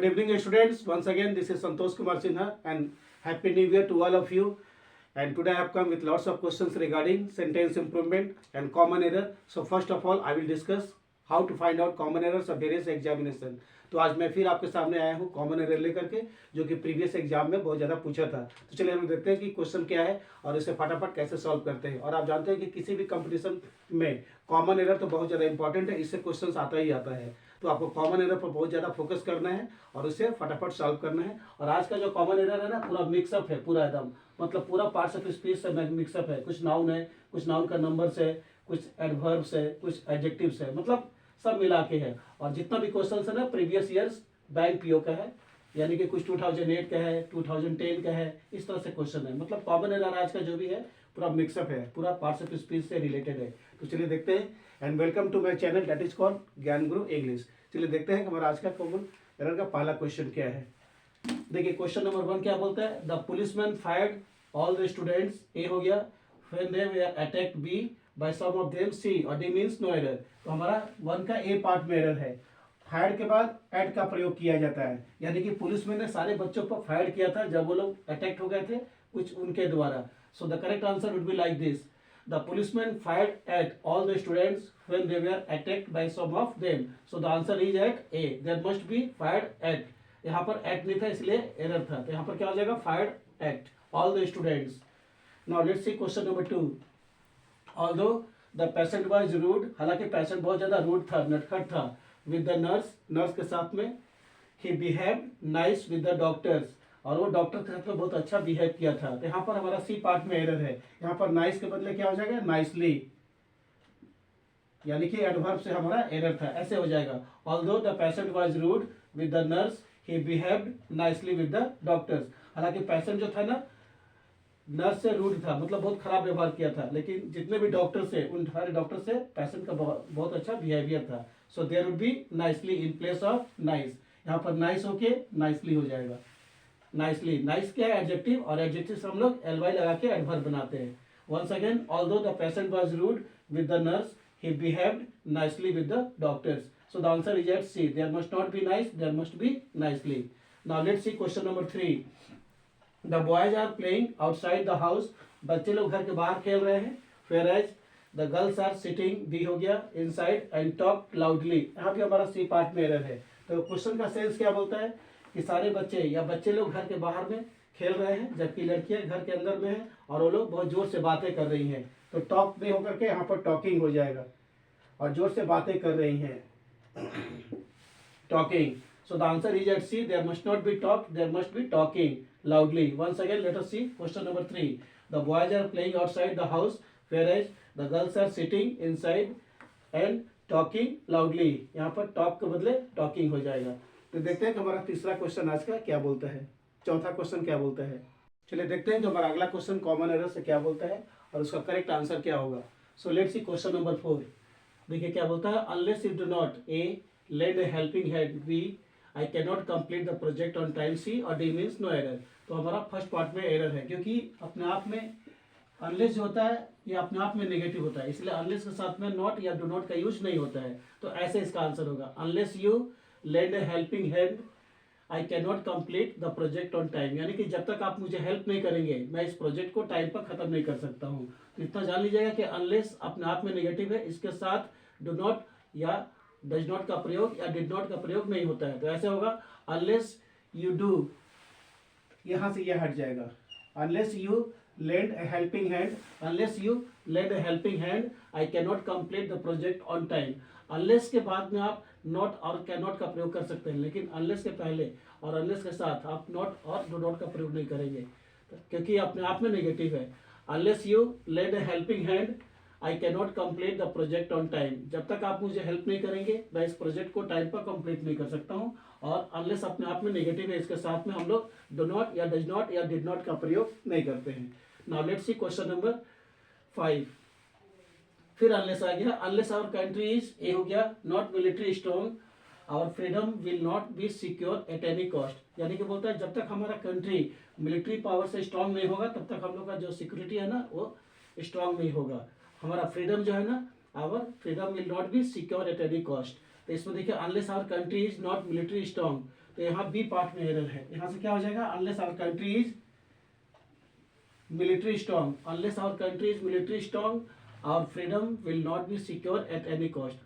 evening, students. Once again, this is Santosh Kumar Sinha, and Happy New Year to all of you. And today I have come with lots of questions regarding sentence improvement and common error. So first of all, I will discuss how to find out common errors of various examination. तो आज मैं फिर आपके सामने आया हूँ common error लेकर के, जो कि प्रीवियस एग्जाम में बहुत ज़्यादा पूछा था। तो चलिए हम देखते हैं कि क्वेश्चन क्या है और इसे फटाफट कैसे सॉल्व करते हैं। और आप जानते हैं कि किसी भी कंपटीशन में कॉमन एरर तो बहुत ज़्यादा इंपॉर्टेंट है, इससे क्वेश्चन आता ही आता है। तो आपको कॉमन एरर पर बहुत ज़्यादा फोकस करना है और उसे फटाफट सॉल्व करना है। और आज का जो कॉमन एरर है ना, पूरा मिक्सअप है, पूरा एकदम मतलब पूरा पार्ट्स ऑफ स्पीच से मिक्सअप है। कुछ नाउन है, कुछ नाउन का नंबर्स है, कुछ एडवर्ब्स है, कुछ एडजेक्टिव्स है, मतलब सब मिला के है। और जितना भी क्वेश्चन है ना प्रीवियस ईयर्स बैंक पीओ का है, यानी कि कुछ 2008 का है, 2010 का है, इस तरह से क्वेश्चन है। मतलब कॉमन एरर आज का जो भी है पूरा मिक्सअप है, पूरा पार्ट्स ऑफ स्पीच से रिलेटेड है। तो चलिए देखते हैं। And welcome to my channel that is called Gyan Guru English. चलिए देखते हैं कि हमारा आज का कॉमन एरर का पहला क्वेश्चन क्या है। देखिए क्वेश्चन नंबर 1 क्या बोलता है, the policeman fired all the students, A हो गया, when they were attacked be by some of them, C, और डी मींस नो एरर। तो हमारा 1 का ए पार्ट में एरर है। फायर के बाद एट का प्रयोग किया जाता है, यानी कि पुलिसमैन ने सारे बच्चों पर फायर किया था जब वो लोग अटैक हो गए थे कुछ उनके द्वारा। So the correct answer would be like this, the policeman fired at all the students when they were attacked by some of them. So the answer is at A, there must be fired at. यहाँ पर eight नहीं था इसलिए error था, तो यहाँ पर क्या हो जाएगा, fired at all the students. Now let's see question number 2, although the patient was rude, हालांकि पेशेंट बहुत ज्यादा रूड था, नटखट था, विद द नर्स, नर्स के साथ में, he behaved nice with the doctors, और वो डॉक्टर के साथ में बहुत अच्छा बिहेव किया था। तो यहाँ पर हमारा सी पार्ट में एरर है। यहाँ पर नाइस के बदले क्या हो जाएगा, नाइसली, यानी कि एडवर्ब से हमारा एरर था, ऐसे हो जाएगा। Although the patient was rude with the nurse, he behaved nicely with the doctors. हालांकि पेशेंट जो था ना नर्स से रूड था, मतलब बहुत खराब व्यवहार किया था, लेकिन जितने भी डॉक्टर से उन सारे डॉक्टर से पेशेंट का बहुत अच्छा बिहेवियर था। So there would be nicely in place of nice. यहाँ पर नाइस होके नाइसली हो जाएगा। नाइसली, नाइस क्या है, एडजेक्टिव, और एडजेक्टिव से हम लोग एल वाई लगा के एडवर्ब बनाते हैं। Once again, although the patient was rude with the nurse, he behaved nicely with the doctors. So the answer is at C, there must not be nice, there must be nicely. Now let's see question number 3, the boys are playing outside the house, बच्चे लोग घर के बाहर खेल रहे हैं, whereas the girls are sitting, B हो गया, इनसाइड एंड टॉक लाउडली। यहाँ पे हमारा सी पार्ट में एरर है। तो क्वेश्चन का सेंस क्या बोलता है कि सारे बच्चे या बच्चे लोग घर के बाहर में खेल रहे हैं, जबकि लड़कियां घर के अंदर में हैं और वो लोग बहुत जोर से बातें कर रही हैं। तो टॉक में होकर के यहाँ पर टॉकिंग हो जाएगा, और जोर से बातें कर रही हैं, talking. So the answer is at C, there must not be talk, there must be talking loudly. Once again, let us see question number 3. The boys are playing outside the house, whereas the girls are sitting inside and talking loudly. यहाँ पर talk के बदले talking हो जाएगा। तो देखते हैं कि हमारा तीसरा क्वेश्चन आज का क्या बोलता है, चौथा क्वेश्चन क्या बोलता है। चलिए देखते हैं कि हमारा अगला क्वेश्चन कॉमन एरर से क्या बोलता है और उसका करेक्ट आंसर क्या होगा। So let's see question number 4। देखिए क्या बोलता है, unless you do not a lend a helping hand, B I cannot complete the project on time, C, और D means no error। तो हमारा फर्स्ट पार्ट में एरर है, क्योंकि अपने आप में अनलेस जो होता है ये अपने आप में नेगेटिव होता है, इसलिए अनलेस के साथ में नॉट या डू नॉट का यूज नहीं होता है। तो ऐसे इसका आंसर होगा, unless you lend A helping hand I can not complete the project on time, यानी कि जब तक आप मुझे हेल्प नहीं करेंगे मैं इस प्रोजेक्ट को टाइम पर खत्म नहीं कर सकता हूँ। तो इतना जान लीजिएगा कि अनलेस अपने आप में नेगेटिव है, इसके साथ डू नॉट या डज नॉट का प्रयोग या डिड नॉट का प्रयोग नहीं होता है। तो ऐसे होगा, अनलेस यू डू, यहां से यह हट जाएगा, unless you lend A helping hand, unless you lend A helping hand I can not complete the project on time. Unless के बाद में आप नॉट और कैन नॉट का प्रयोग कर सकते हैं, लेकिन अनलेस के पहले और अनलेस के साथ आप नॉट और डू नॉट का प्रयोग नहीं करेंगे, क्योंकि अपने आप में नेगेटिव है। Unless you lend A helping hand I can not complete the project on time, जब तक आप मुझे हेल्प नहीं करेंगे मैं इस प्रोजेक्ट को टाइम पर कंप्लीट नहीं कर सकता हूँ। और अनलेस अपने आप में नेगेटिव है, इसके साथ में हम लोग डू नॉट या डज नॉट या डिड नॉट का प्रयोग नहीं करते हैं। Now let's see question number 5। फिर अनलेस आ गया, unless our country is, A हो गया, not military strong, our freedom will not be secure at any cost, यानी कि बोलता है जब तक हमारा कंट्री मिलिट्री पावर से स्ट्रांग नहीं होगा तब तक हम लोग का जो सिक्योरिटी है ना वो स्ट्रांग नहीं होगा। हमारा फ्रीडम जो है ना, our freedom will not be secure at any cost. तो इसमें देखिए unless our country is not military strong, तो यहाँ बी पार्ट में एरर है। यहाँ से क्या हो जाएगा, unless our country is military strong, unless our country is military strong our freedom will not be secure at any cost.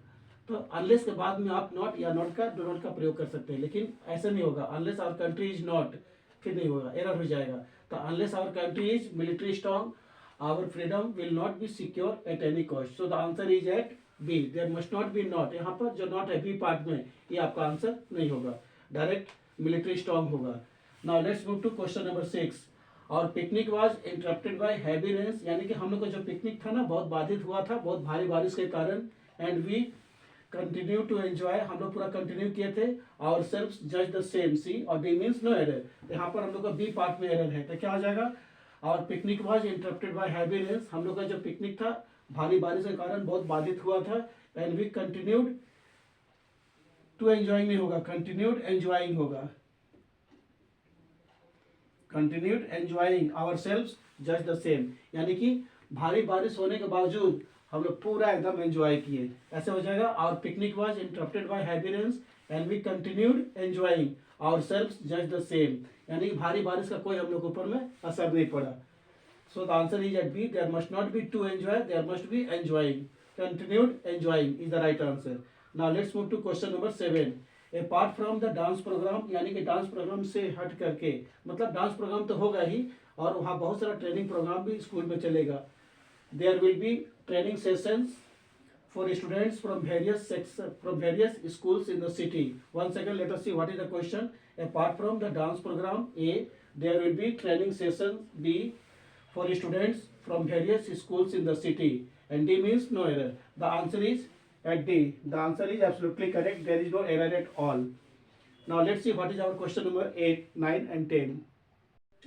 तो अनलेस के बाद में आप नॉट या नॉट का डू नॉट का प्रयोग कर सकते हैं, लेकिन ऐसा नहीं होगा। Unless our country is not, फिर नहीं होगा, एरर हो जाएगा। तो unless our country is military strong our freedom will not be secure at any cost. So the answer is at B, there must not be not. यहाँ पर जो not है बी पार्ट में, ये आपका आंसर नहीं होगा, डायरेक्ट मिलिट्री स्ट्रॉन्ग होगा। Now let's move to question number 6। Our picnic was interrupted by heavy rains, यानी कि हम लोग का जो पिकनिक था ना बहुत बाधित हुआ था, बहुत भारी बारिश के कारण। And we continue to enjoy, हम लोग पूरा कंटिन्यू किए थे। आवर सेल्फ जज द सेम, सी और डी मीन्स नो एरर। यहाँ पर हम लोग का बी पार्ट में एरर है, तो क्या हो जाएगा, our picnic was interrupted by heavy rains, हम लोग का जो पिकनिक था भारी बारिश के कारण बहुत बाधित हुआ था। And we continued to enjoying नहीं होगा, कंटिन्यूड एंजॉइंग होगा, continued enjoying our self just the same, यानी कि भारी बारिश होने के बावजूद हम लोग पूरा एकदम एंजॉय किए, ऐसे हो जाएगा। Our picnic was interrupted by heavy rains and we continued enjoying our self just the same, यानी कि भारी बारिश का कोई हम लोग ऊपर में असर नहीं पड़ा। So the answer is at B, there must not be to enjoy, there must be enjoying, continued enjoying is the right answer. Now let's move to question number 7। Apart from the dance programme, यानी कि dance programme से हट करके, मतलब dance programme तो होगा ही और वहाँ बहुत सारा ट्रेनिंग प्रोग्राम भी स्कूल में चलेगा। There will be training sessions for students from various schools in the city. One second, let us see what is the question. Apart from the dance program, A, there will be training sessions. B, for students from various schools in the city. And D means no error. The answer is at D. The answer is absolutely correct. There is no error at all. Now let's see what is our question number 8, 9 and 10.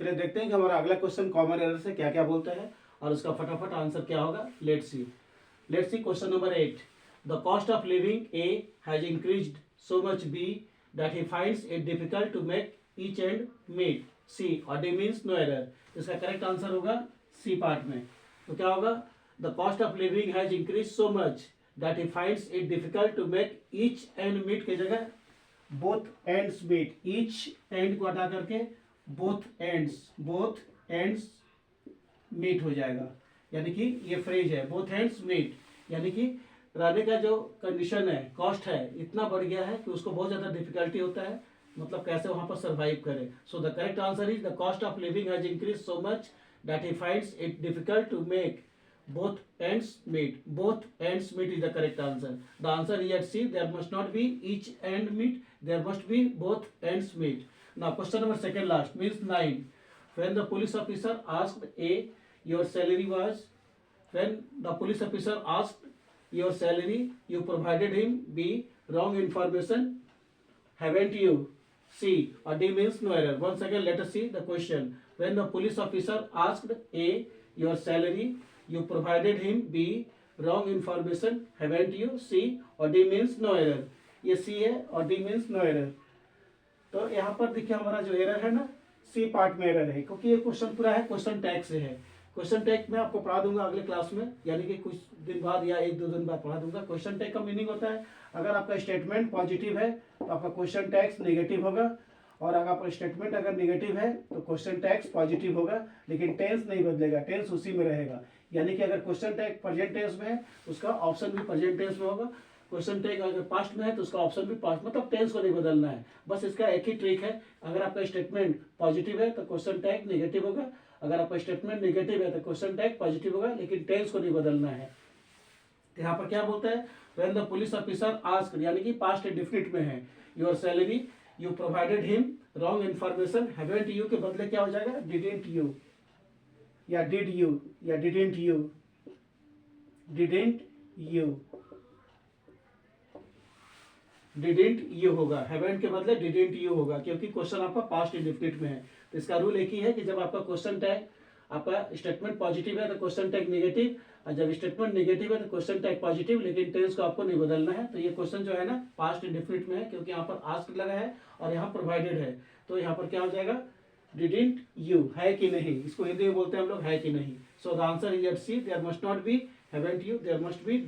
चलिए देखते हैं कि हमारा अगला question common error से क्या क्या बोलता है और उसका फटाफट आंसर क्या होगा। Let's see question number 8. The cost of living, A, has increased so much, B, that he finds it difficult to make each end meet. C और D means no error. इसका करेक्ट आंसर होगा C part में। तो क्या होगा, The cost of living has increased so much that he finds it difficult to make each end meet की जगह both ends meet, each end को हटा करके both ends meet हो जाएगा। यानी कि ये फ्रेज है बोथ हैंड्स मीट, यानी कि रहने का जो कंडीशन है, कॉस्ट है, इतना बढ़ गया है कि उसको बहुत ज़्यादा डिफिकल्टी होता है, मतलब कैसे वहाँ पर सर्वाइव करे। So the correct answer is the cost of living has increase so much that he finds it difficult to make both ends meet. Both ends meet is the correct answer. The answer is at C. There must not be each end meet, there must be both ends meet. Now question number second last means 9. When the police officer asked A, your salary was, when the police officer asked your salary, you provided him. B, wrong information, haven't you? C or D means no error. Once again let us see the question. When the police officer asked A, your salary, you provided him. B, wrong information, haven't you? C और D means no error. ये C है और D means no error. तो यहाँ पर देखिए हमारा जो एरर है ना, C पार्ट में एरर है, क्योंकि ये क्वेश्चन पूरा है क्वेश्चन टैग से है। क्वेश्चन टैग मैं आपको पढ़ा दूंगा अगले क्लास में, यानी कि कुछ दिन बाद या 1-2 दिन बाद पढ़ा दूंगा। क्वेश्चन टैग का मीनिंग होता है, अगर आपका स्टेटमेंट पॉजिटिव है तो आपका क्वेश्चन टैग्स नेगेटिव होगा, और अगर आपका स्टेटमेंट अगर नेगेटिव है तो क्वेश्चन टैग्स पॉजिटिव होगा, लेकिन टेंस नहीं बदलेगा, टेंस उसी में रहेगा। यानी कि अगर क्वेश्चन टैग प्रेजेंट टेंस में है उसका ऑप्शन भी प्रेजेंट टेंस में होगा, क्वेश्चन टैग अगर पास्ट में है तो उसका ऑप्शन भी पास्ट, मतलब टेंस को नहीं बदलना है। बस इसका एक ही ट्रिक है, अगर आपका स्टेटमेंट पॉजिटिव है तो क्वेश्चन टैग नेगेटिव होगा, अगर आपका स्टेटमेंट नेगेटिव है तो क्वेश्चन टैग पॉजिटिव होगा, लेकिन टेंस को नहीं बदलना है। तो यहाँ पर क्या बोलता है, when the police officer asked, यानी कि पास्ट इंडेफिनिट में है, your salary, you provided him, wrong information, haven't you के बदले क्या हो जाएगा, डिडंट यू या डिड यू या didn't you, didn't you, didn't you होगा, हैवंट के बदले डिडंट यू होगा, क्योंकि क्वेश्चन आपका पास्ट इंडेफिनिट में है। तो इसका रूल एक ही है कि जब आपका क्वेश्चन टैग, आपका स्टेटमेंट पॉजिटिव है तो क्वेश्चन टैग नेगेटिव, और जब स्टेटमेंट नेगेटिव है तो क्वेश्चन टैग पॉजिटिव, लेकिन टेंस को आपको नहीं बदलना है। तो ये क्वेश्चन जो है ना पास्ट इंडेफिनिट में है, क्योंकि यहाँ पर आस्क्ड लगा है और यहाँ प्रोवाइडेड है, तो यहाँ पर क्या हो जाएगा, डिडंट यू, है कि नहीं, इसको हिंदी में बोलते हैं हम लोग है कि नहीं। So the answer is at C, there must not be haven't you, there must be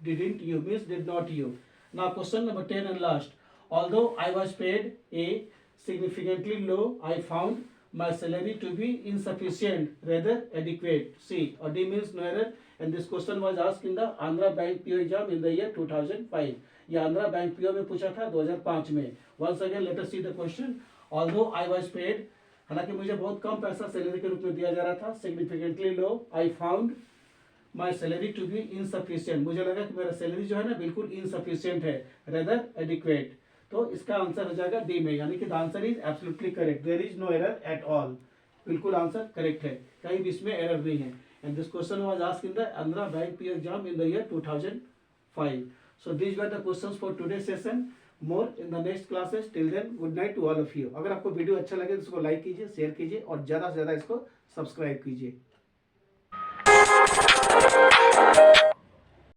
didn't you means did not you. Now question number 10 and last, Although I was paid a significantly low, I found my salary to be insufficient, rather adequate. C or D means no error. And this question was asked in the Andhra Bank PO exam in the year 2005. ये Andhra Bank PO में पूछा था 2005 में. Once again let us see the question. Although I was paid, हालांकि मुझे बहुत कम पैसा salary के रूप में दिया जा रहा था, significantly low, I found my salary to be insufficient. मुझे लगा कि मेरा सैलरी जो है ना बिल्कुल insufficient है, rather adequate. तो इसका आंसर हो जाएगा डी में, यानी कि the answer is absolutely correct. There is no error at all. बिल्कुल आंसर करेक्ट है, कहीं भी इसमें एरर नहीं है. And this question was asked in the Andhra Bank PO exam in the year 2005. So these were the questions for today session. More in the next classes. Till then good night to all of you. अगर आपको video अच्छा लगे तो इसको like कीजिए, share कीजिए और ज़्यादा से ज़्यादा इसको सब्सक्राइब कीजिए.